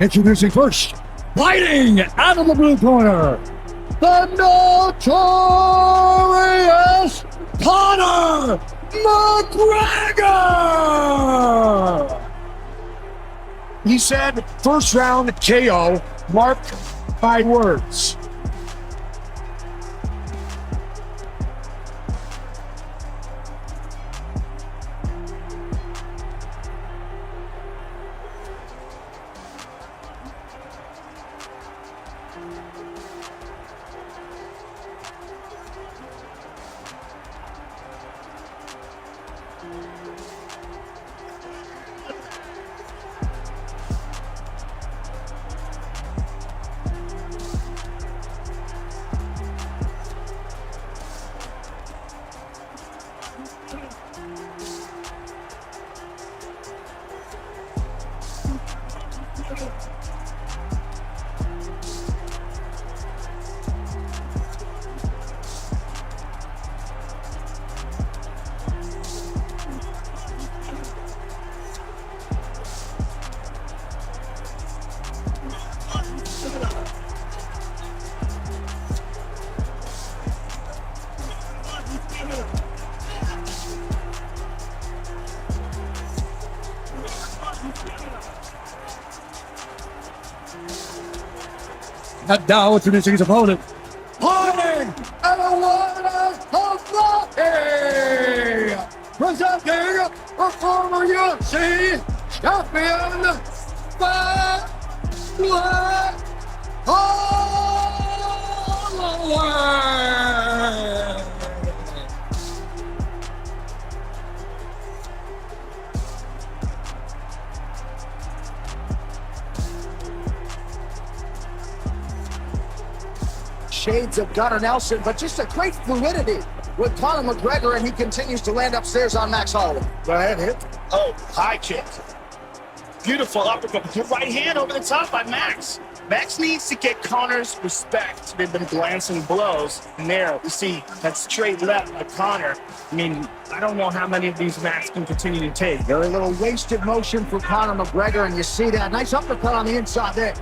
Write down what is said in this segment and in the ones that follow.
Introducing first, fighting out of the blue corner, the notorious Conor McGregor! He said, first round KO, marked by words. And now introducing his opponent, fighting out of Holloway, presenting a former UFC champion, Holloway. Shades of Gunnar Nelson, but just a great fluidity with Conor McGregor, and he continues to land upstairs on Max Holloway. Go ahead, hit. Oh, high kick. Beautiful uppercut with your right hand over the top by Max. Max needs to get Conor's respect. They've been glancing blows. And there, you see that straight left by Conor. I mean, I don't know how many of these Max can continue to take. Very little wasted motion for Conor McGregor, and you see that nice uppercut on the inside there.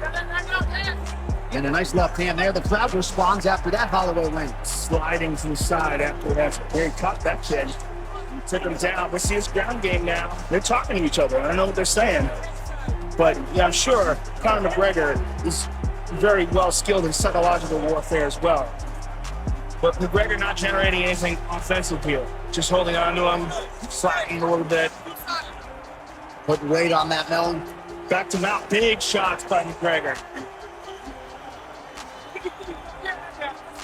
And a nice left hand there. The crowd responds after that Holloway win. Sliding to the side after that. He cut that kid. Took him down. Let's see his ground game now. They're talking to each other. I don't know what they're saying. But yeah, I'm sure Conor McGregor is very well skilled in psychological warfare as well. But McGregor not generating anything offensive here. Just holding on to him, slacking a little bit. Put weight on that melon. Back to mount. Big shots by McGregor.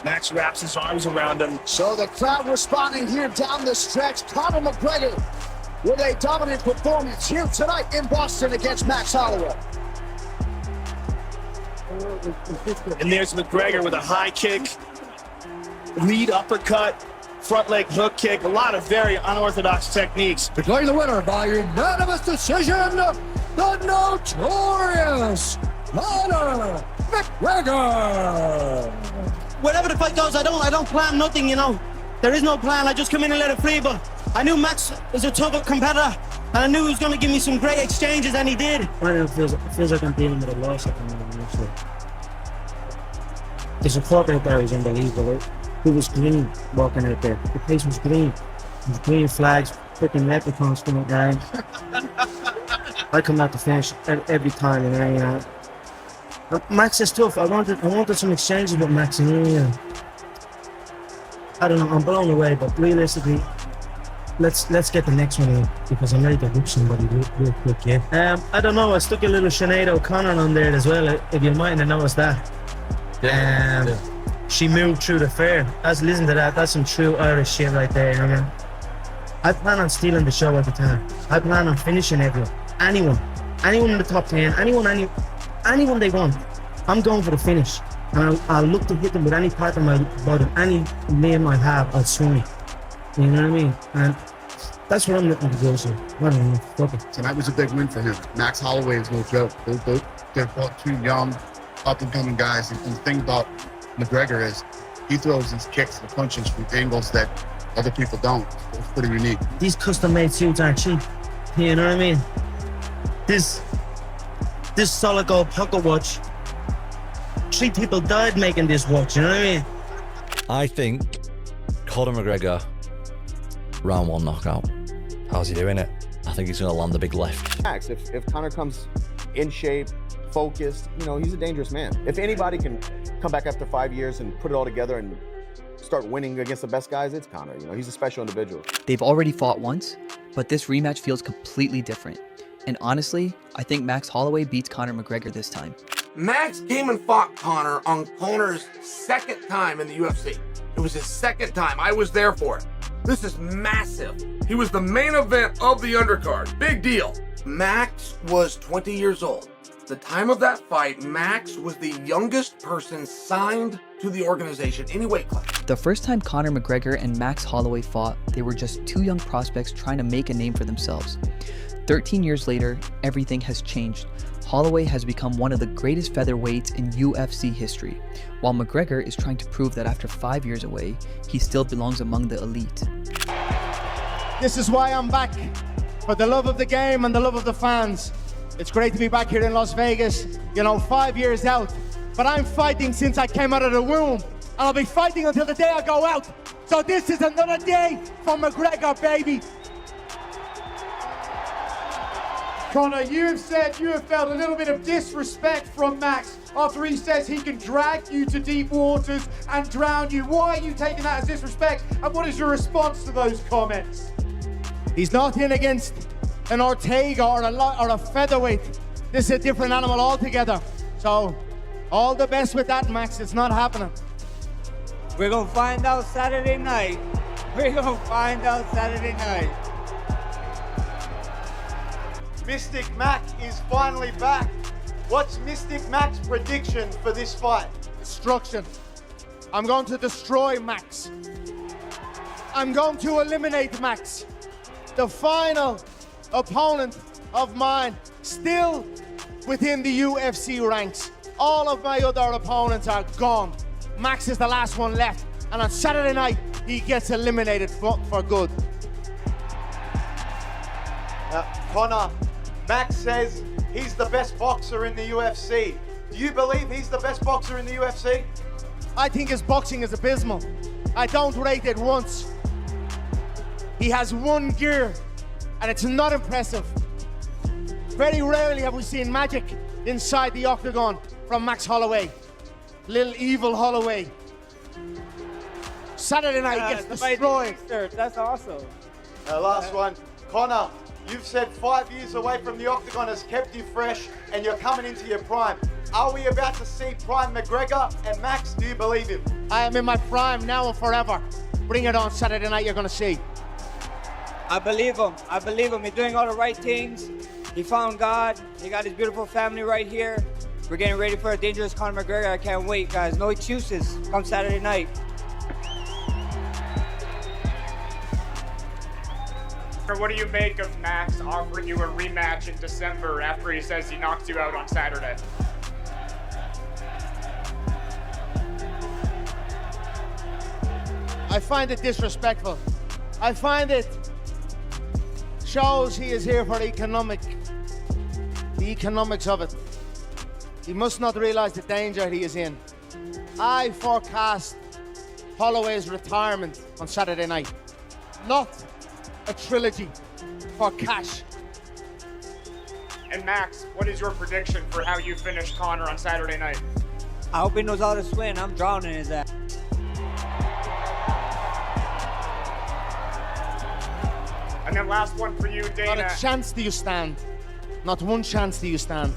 Max wraps his arms around him. So the crowd responding here down the stretch. Conor McGregor with a dominant performance here tonight in Boston against Max Holloway. And there's McGregor with a high kick, lead uppercut, front leg hook kick, a lot of very unorthodox techniques. Declaring the winner by unanimous decision, the notorious Conor McGregor. Wherever the fight goes, I don't plan nothing, you know. There is no plan. I just come in and let it free. But I knew Max was a tough competitor, and I knew he was going to give me some great exchanges, and he did. It feels like I'm dealing with a loss at the moment, actually. The support out there is unbelievable. It was green walking out there. The place was green. It was green flags, freaking leprechauns coming down. I come out to finish every time, and Max is tough. I wanted some exchanges with Max, and I don't know. I'm blown away, but realistically, let's get the next one in because I'm ready to hook somebody real quick. Yeah. I don't know. I stuck a little Sinead O'Connor on there as well. If you might have noticed that. She moved through the fair. Listen to that. That's some true Irish shit right there. You know? I plan on stealing the show every time. I plan on finishing everyone. Anyone in the top 10. Anyone they want, I'm going for the finish, and I'll look to hit them with any part of my body, any name I have, I'll swing it. You know what I mean? And that's what I'm looking to go to. I don't know, fuck it. Tonight was a big win for him. Max Holloway is no joke. They're both two young, up-and-coming guys. And the thing about McGregor is he throws his kicks and punches from angles that other people don't. It's pretty unique. These custom-made suits aren't cheap. You know what I mean? This solid gold pocket watch. 3 people died making this watch, you know what I mean? I think Conor McGregor, round 1 knockout. How's he doing it? I think he's going to land the big left. Max, if Conor comes in shape, focused, you know, he's a dangerous man. If anybody can come back after 5 years and put it all together and start winning against the best guys, it's Conor. You know, he's a special individual. They've already fought once, but this rematch feels completely different. And honestly, I think Max Holloway beats Conor McGregor this time. Max came and fought Conor on Conor's second time in the UFC. It was his second time. I was there for it. This is massive. He was the main event of the undercard. Big deal. Max was 20 years old. The time of that fight, Max was the youngest person signed to the organization, any weight class. The first time Conor McGregor and Max Holloway fought, they were just 2 young prospects trying to make a name for themselves. 13 years later, everything has changed. Holloway has become one of the greatest featherweights in UFC history, while McGregor is trying to prove that after 5 years away, he still belongs among the elite. This is why I'm back, for the love of the game and the love of the fans. It's great to be back here in Las Vegas, you know, 5 years out, but I'm fighting since I came out of the womb, and I'll be fighting until the day I go out. So this is another day for McGregor, baby. Conor, you have said you have felt a little bit of disrespect from Max after he says he can drag you to deep waters and drown you. Why are you taking that as disrespect, and what is your response to those comments? He's not in against an Ortega or a featherweight. This is a different animal altogether. So, all the best with that, Max. It's not happening. We're gonna find out Saturday night. We're gonna find out Saturday night. Mystic Mac is finally back. What's Mystic Mac's prediction for this fight? Destruction. I'm going to destroy Max. I'm going to eliminate Max. The final opponent of mine, still within the UFC ranks. All of my other opponents are gone. Max is the last one left, and on Saturday night, he gets eliminated for good. Conor, Max says he's the best boxer in the UFC. Do you believe he's the best boxer in the UFC? I think his boxing is abysmal. I don't rate it once. He has one gear, and it's not impressive. Very rarely have we seen magic inside the octagon from Max Holloway. Little evil Holloway. Saturday night gets destroyed. That's awesome. Last one. Conor, you've said 5 years away from the octagon has kept you fresh, and you're coming into your prime. Are we about to see prime McGregor? And Max, do you believe him? I am in my prime now and forever. Bring it on Saturday night, you're gonna see. I believe him. I believe him. He's doing all the right things. He found God. He got his beautiful family right here. We're getting ready for a dangerous Conor McGregor. I can't wait, guys. No excuses. Come Saturday night. What do you make of Max offering you a rematch in December after he says he knocks you out on Saturday? I find it disrespectful. I find it shows he is here for the economics of it. He must not realize the danger he is in. I forecast Holloway's retirement on Saturday night, not a trilogy for cash. And Max, what is your prediction for how you finish Conor on Saturday night? I hope he knows how to swim. I'm drowning his ass. And then last one for you, Dana. Not a chance do you stand. Not one chance do you stand.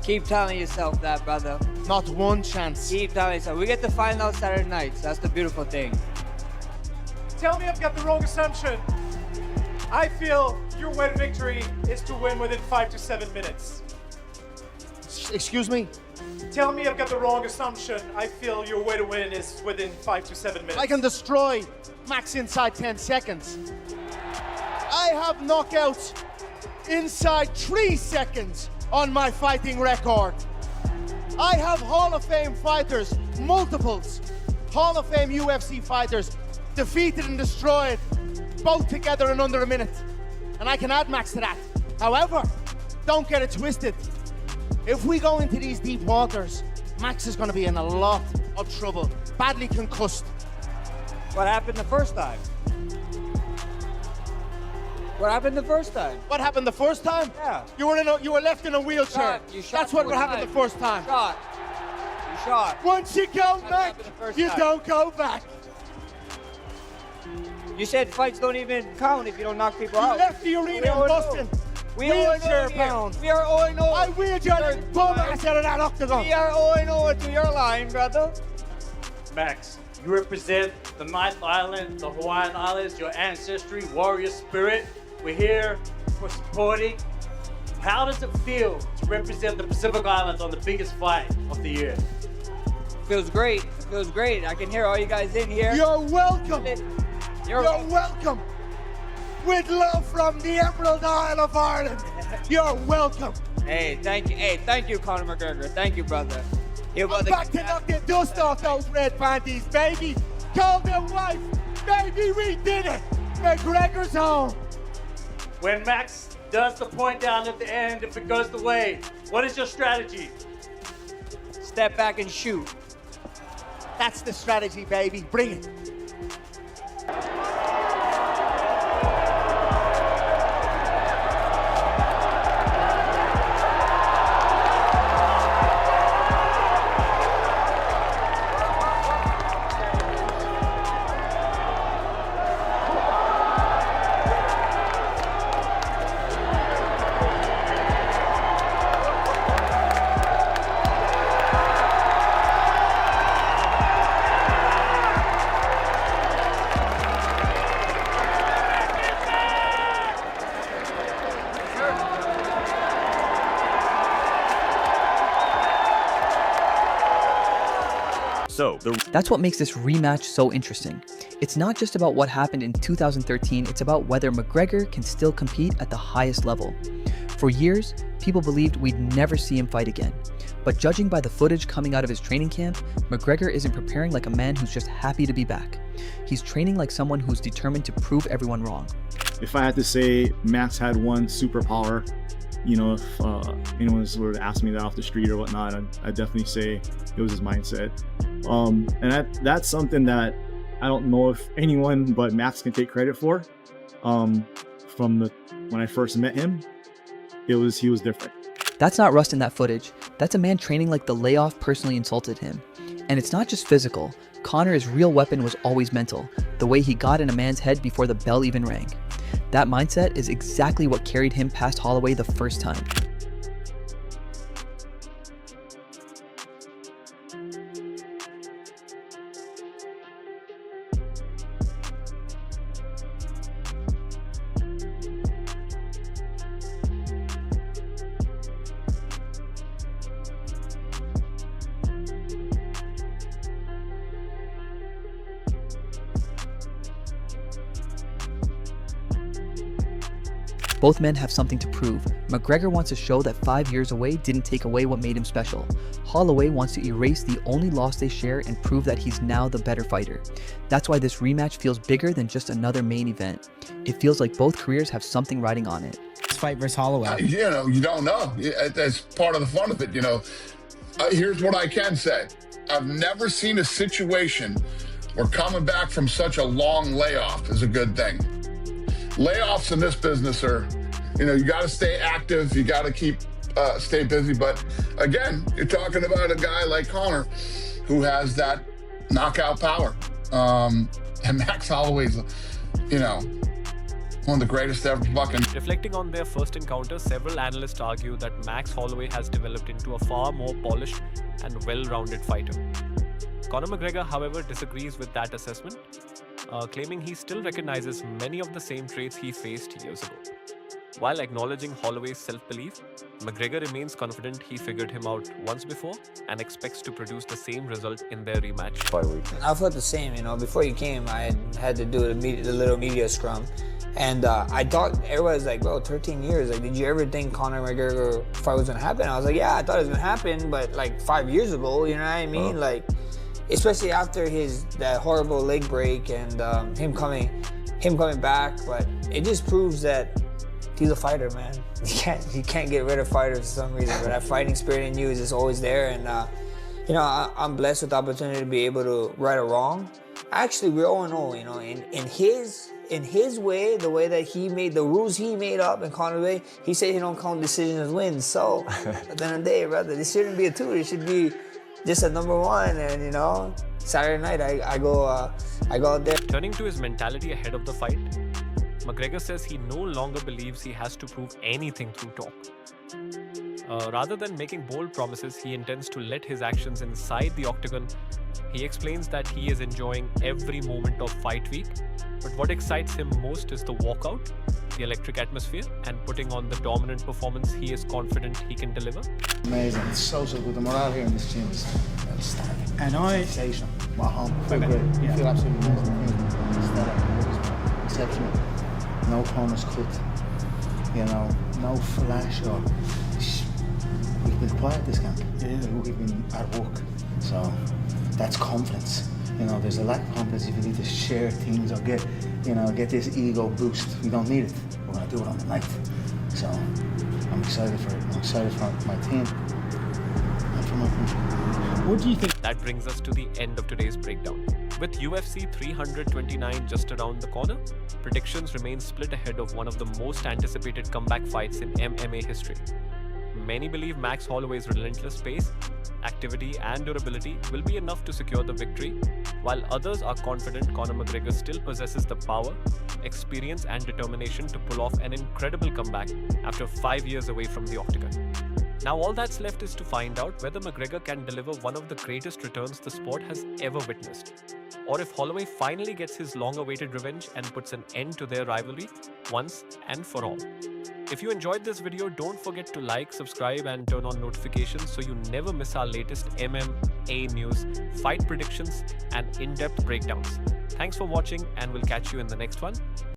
Keep telling yourself that, brother. Not one chance. Keep telling yourself. We get to find out Saturday nights. That's the beautiful thing. Tell me I've got the wrong assumption. I feel your win victory is to win within 5 to 7 minutes. Excuse me? Tell me I've got the wrong assumption. I feel your way to win is within 5 to 7 minutes. I can destroy Max inside 10 seconds. I have knockouts inside 3 seconds on my fighting record. I have Hall of Fame fighters, multiples, Hall of Fame UFC fighters, defeated and destroyed, both together in under a minute. And I can add Max to that. However, don't get it twisted. If we go into these deep waters, Max is going to be in a lot of trouble. Badly concussed. What happened the first time? What happened the first time? What happened the first time? Yeah. You were left in a wheelchair. You shot That's what one happened time. the first time. You shot. Once you go back, you time. don't go back. You said fights don't even count if you don't knock people out. You left the arena in Boston. Wheelchair bound. We are 0-0. I wheeled your bum ass out of that octagon. We are 0-0 to your line, brother. Max, you represent the Ninth Island, the Hawaiian Islands, your ancestry, warrior spirit. We're here for supporting. How does it feel to represent the Pacific Islands on the biggest fight of the year? Feels great. It feels great. I can hear all you guys in here. You're welcome. You're welcome. With love from the Emerald Isle of Ireland. You're welcome. Hey, thank you. Hey, thank you, Conor McGregor. Thank you, brother. I'm back to knock the dust off those red panties, baby. Call them wife. Baby, we did it. McGregor's home. When Max does the point down at the end, if it goes the way, what is your strategy? Step back and shoot. That's the strategy, baby. Bring it. That's what makes this rematch so interesting. It's not just about what happened in 2013, it's about whether McGregor can still compete at the highest level. For years, people believed we'd never see him fight again. But judging by the footage coming out of his training camp, McGregor isn't preparing like a man who's just happy to be back. He's training like someone who's determined to prove everyone wrong. If I had to say Max had one superpower, you know, if anyone were to ask me that off the street or whatnot, I'd definitely say it was his mindset. And that's something that I don't know if anyone but Max can take credit for. When I first met him, he was different. That's not rust in that footage. That's a man training like the layoff personally insulted him. And it's not just physical. Conor's real weapon was always mental, the way he got in a man's head before the bell even rang. That mindset is exactly what carried him past Holloway the first time. Both men have something to prove. McGregor wants to show that 5 years away didn't take away what made him special. Holloway wants to erase the only loss they share and prove that he's now the better fighter. That's why this rematch feels bigger than just another main event. It feels like both careers have something riding on it. This fight versus Holloway. You don't know. That's part of the fun of it, Here's what I can say. I've never seen a situation where coming back from such a long layoff is a good thing. Layoffs in this business are, you got to stay active. You got to stay busy. But again, you're talking about a guy like Conor who has that knockout power. And Max Holloway's, one of the greatest ever fucking. Reflecting on their first encounter, several analysts argue that Max Holloway has developed into a far more polished and well-rounded fighter. Conor McGregor, however, disagrees with that assessment, claiming he still recognizes many of the same traits he faced years ago. While acknowledging Holloway's self-belief, McGregor remains confident he figured him out once before and expects to produce the same result in their rematch. I felt the same, before you came, I had to do the little media scrum. And I thought, everybody's like, bro, 13 years, did you ever think Conor McGregor fight was gonna happen? I was like, yeah, I thought it was gonna happen, but 5 years ago, you know what I mean? Especially after that horrible leg break and him coming back, but it just proves that he's a fighter, man. You can't get rid of fighters for some reason, but that fighting spirit in you is just always there. And you know, I'm blessed with the opportunity to be able to right a wrong. Actually, we're 0-0, you know, in his way, the way that he made the rules he made up in Conor's way, he said he don't count decisions as wins. So at the end of the day, brother, this shouldn't be a 2, it should be just a number 1. And you know, Saturday night I go out there. Turning to his mentality ahead of the fight, McGregor says he no longer believes he has to prove anything through talk. Rather than making bold promises, he intends to let his actions inside the octagon. He explains that he is enjoying every moment of fight week, but what excites him most is the walkout, the electric atmosphere, and putting on the dominant performance he is confident he can deliver. Amazing. It's so good. The morale here in this gym is outstanding. And I... Sensational. Wow, home. Feel great. Yeah. Feel absolutely amazing. Stellar. Exceptional. No corners cut. You know, no flash or... We've been quiet this camp. Yeah. We've been at work. So that's confidence. You know, there's a lack of confidence if you need to share things or get this ego boost. We don't need it. We're gonna do it on the night. So I'm excited for it. I'm excited for my team and for my country. What do you think? That brings us to the end of today's breakdown. With UFC 329 just around the corner, predictions remain split ahead of one of the most anticipated comeback fights in MMA history. Many believe Max Holloway's relentless pace, activity and durability will be enough to secure the victory, while others are confident Conor McGregor still possesses the power, experience and determination to pull off an incredible comeback after 5 years away from the octagon. Now all that's left is to find out whether McGregor can deliver one of the greatest returns the sport has ever witnessed, or if Holloway finally gets his long-awaited revenge and puts an end to their rivalry once and for all. If you enjoyed this video, don't forget to like, subscribe and turn on notifications so you never miss our latest MMA news, fight predictions and in-depth breakdowns. Thanks for watching and we'll catch you in the next one.